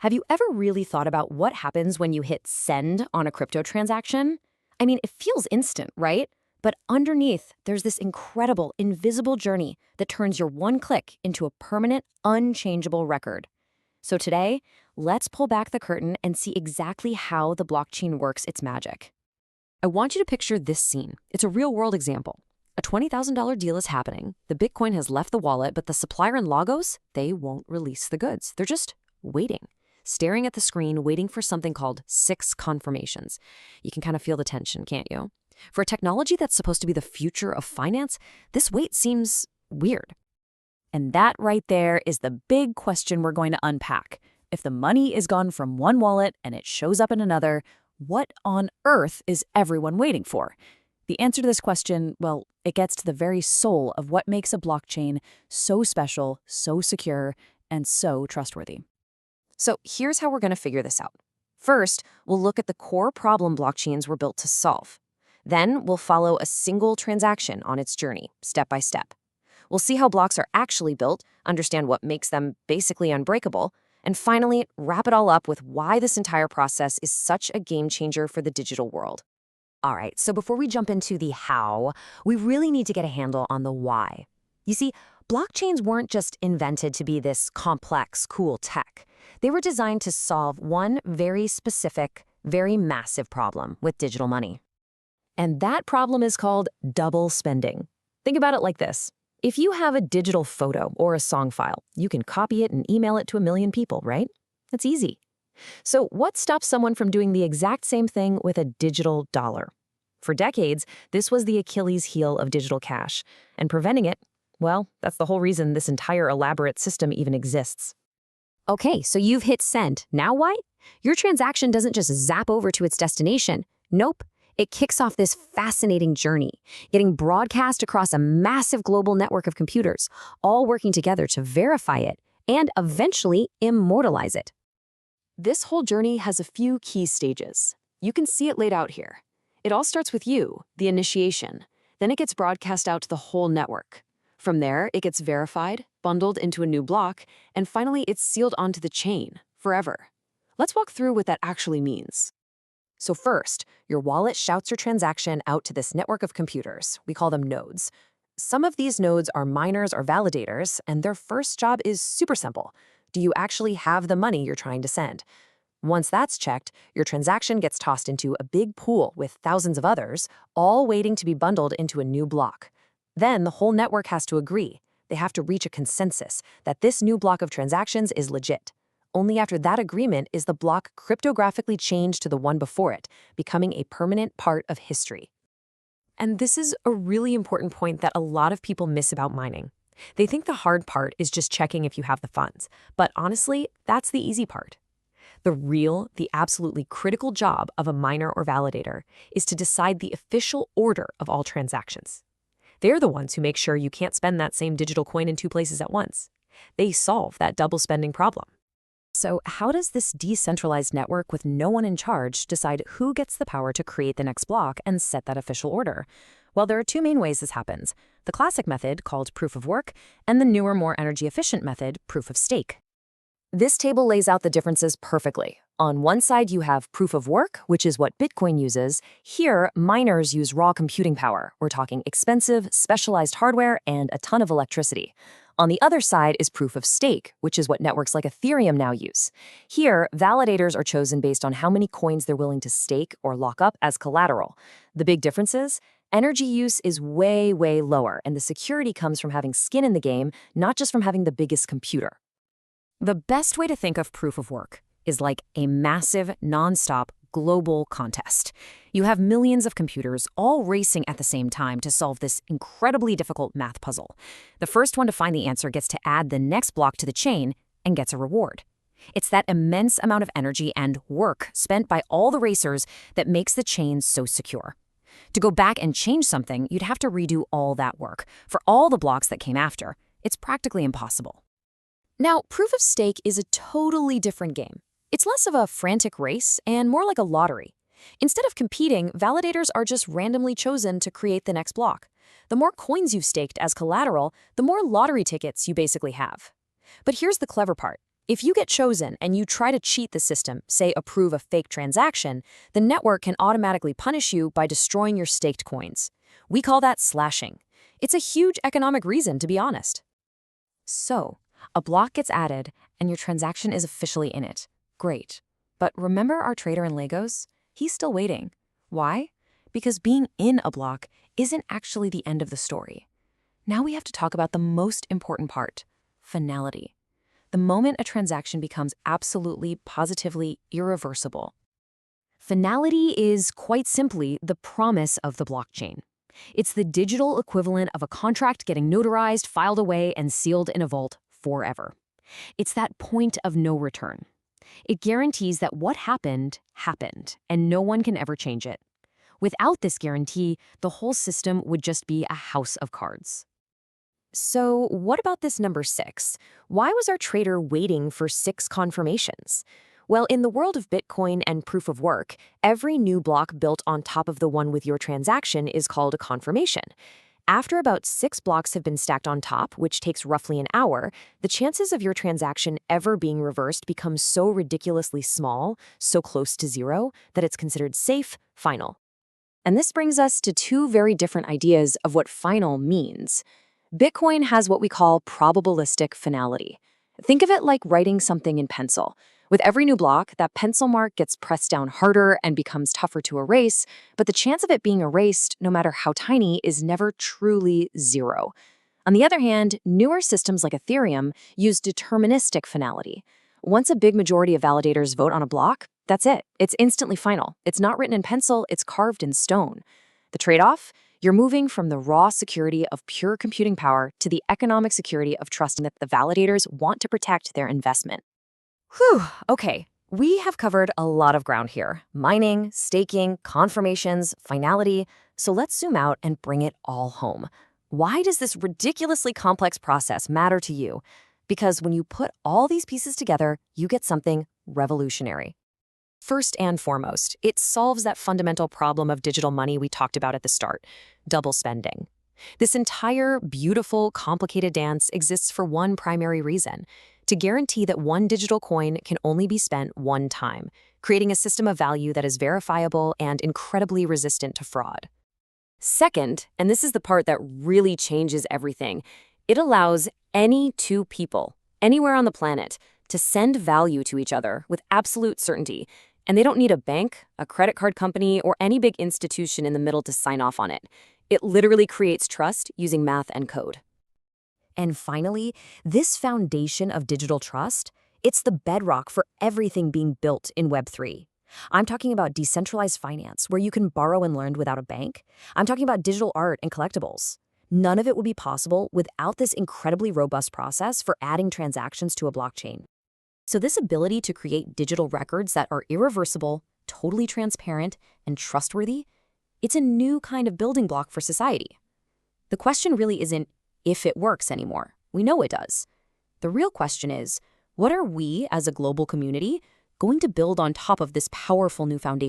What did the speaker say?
Have you ever really thought about what happens when you hit send on a crypto transaction? I mean, it feels instant, right? But underneath, there's this incredible, invisible journey that turns your one click into a permanent, unchangeable record. So today, let's pull back the curtain and see exactly how the blockchain works its magic. I want you to picture this scene. It's a real-world example. A $20,000 deal is happening. The Bitcoin has left the wallet, but the supplier and Lagos, they won't release the goods. They're just waiting. Staring at the screen, waiting for something called 6 confirmations. You can kind of feel the tension, can't you? For a technology that's supposed to be the future of finance, this wait seems weird. And that right there is the big question we're going to unpack. If the money is gone from one wallet and it shows up in another, what on earth is everyone waiting for? The answer to this question, well, it gets to the very soul of what makes a blockchain so special, so secure, and so trustworthy. So here's how we're going to figure this out. First, we'll look at the core problem blockchains were built to solve. Then we'll follow a single transaction on its journey, step by step. We'll see how blocks are actually built, understand what makes them basically unbreakable, and finally, wrap it all up with why this entire process is such a game changer for the digital world. All right, so before we jump into the how, we really need to get a handle on the why. You see, blockchains weren't just invented to be this complex, cool tech. They were designed to solve one very specific, very massive problem with digital money. And that problem is called double spending. Think about it like this. If you have a digital photo or a song file, you can copy it and email it to 1 million people, right? That's easy. So what stops someone from doing the exact same thing with a digital dollar? For decades, this was the Achilles heel of digital cash. And preventing it, well, that's the whole reason this entire elaborate system even exists. Okay, so you've hit send. Now what? Your transaction doesn't just zap over to its destination. Nope. It kicks off this fascinating journey, getting broadcast across a massive global network of computers, all working together to verify it and eventually immortalize it. This whole journey has a few key stages. You can see it laid out here. It all starts with you, the initiation. Then it gets broadcast out to the whole network. From there, it gets verified, bundled into a new block, and finally it's sealed onto the chain, forever. Let's walk through what that actually means. So first, your wallet shouts your transaction out to this network of computers. We call them nodes. Some of these nodes are miners or validators, and their first job is super simple. Do you actually have the money you're trying to send? Once that's checked, your transaction gets tossed into a big pool with thousands of others, all waiting to be bundled into a new block. Then the whole network has to agree. They have to reach a consensus that this new block of transactions is legit. Only after that agreement is the block cryptographically changed to the one before it, becoming a permanent part of history. And this is a really important point that a lot of people miss about mining. They think the hard part is just checking if you have the funds. But honestly, that's the easy part. The absolutely critical job of a miner or validator is to decide the official order of all transactions. They're the ones who make sure you can't spend that same digital coin in 2 places at once. They solve that double spending problem. So how does this decentralized network with no one in charge decide who gets the power to create the next block and set that official order? Well, there are 2 main ways this happens. The classic method, called proof of work, and the newer, more energy-efficient method, proof of stake. This table lays out the differences perfectly. On one side, you have proof of work, which is what Bitcoin uses. Here, miners use raw computing power. We're talking expensive, specialized hardware and a ton of electricity. On the other side is proof of stake, which is what networks like Ethereum now use. Here, validators are chosen based on how many coins they're willing to stake or lock up as collateral. The big difference is, energy use is way, way lower, and the security comes from having skin in the game, not just from having the biggest computer. The best way to think of proof of work is like a massive, non-stop global contest. You have millions of computers all racing at the same time to solve this incredibly difficult math puzzle. The first one to find the answer gets to add the next block to the chain and gets a reward. It's that immense amount of energy and work spent by all the racers that makes the chain so secure. To go back and change something, you'd have to redo all that work. For all the blocks that came after, it's practically impossible. Now, proof of stake is a totally different game. It's less of a frantic race and more like a lottery. Instead of competing, validators are just randomly chosen to create the next block. The more coins you've staked as collateral, the more lottery tickets you basically have. But here's the clever part. If you get chosen and you try to cheat the system, say approve a fake transaction, the network can automatically punish you by destroying your staked coins. We call that slashing. It's a huge economic reason, to be honest. So, a block gets added and your transaction is officially in it. Great. But remember our trader in Legos? He's still waiting. Why? Because being in a block isn't actually the end of the story. Now we have to talk about the most important part, finality. The moment a transaction becomes absolutely, positively irreversible. Finality is, quite simply, the promise of the blockchain. It's the digital equivalent of a contract getting notarized, filed away, and sealed in a vault forever. It's that point of no return. It guarantees that what happened, happened, and no one can ever change it. Without this guarantee, the whole system would just be a house of cards. So what about this number 6? Why was our trader waiting for 6 confirmations? Well, in the world of Bitcoin and proof of work, every new block built on top of the one with your transaction is called a confirmation. After about 6 blocks have been stacked on top, which takes roughly an hour, the chances of your transaction ever being reversed become so ridiculously small, so close to zero, that it's considered safe, final. And this brings us to 2 very different ideas of what final means. Bitcoin has what we call probabilistic finality. Think of it like writing something in pencil. With every new block, that pencil mark gets pressed down harder and becomes tougher to erase, but the chance of it being erased, no matter how tiny, is never truly zero. On the other hand, newer systems like Ethereum use deterministic finality. Once a big majority of validators vote on a block, that's it. It's instantly final. It's not written in pencil, it's carved in stone. The trade-off? You're moving from the raw security of pure computing power to the economic security of trusting that the validators want to protect their investment. Whew, okay. We have covered a lot of ground here. Mining, staking, confirmations, finality. So let's zoom out and bring it all home. Why does this ridiculously complex process matter to you? Because when you put all these pieces together, you get something revolutionary. First and foremost, it solves that fundamental problem of digital money we talked about at the start, double spending. This entire beautiful, complicated dance exists for one primary reason: to guarantee that one digital coin can only be spent one time, creating a system of value that is verifiable and incredibly resistant to fraud. Second, and this is the part that really changes everything, it allows any 2 people, anywhere on the planet, to send value to each other with absolute certainty, and they don't need a bank, a credit card company, or any big institution in the middle to sign off on it. It literally creates trust using math and code. And finally, this foundation of digital trust, it's the bedrock for everything being built in Web3. I'm talking about decentralized finance, where you can borrow and lend without a bank. I'm talking about digital art and collectibles. None of it would be possible without this incredibly robust process for adding transactions to a blockchain. So this ability to create digital records that are irreversible, totally transparent, and trustworthy, it's a new kind of building block for society. The question really isn't if it works anymore. We know it does. The real question is, what are we, as a global community, going to build on top of this powerful new foundation?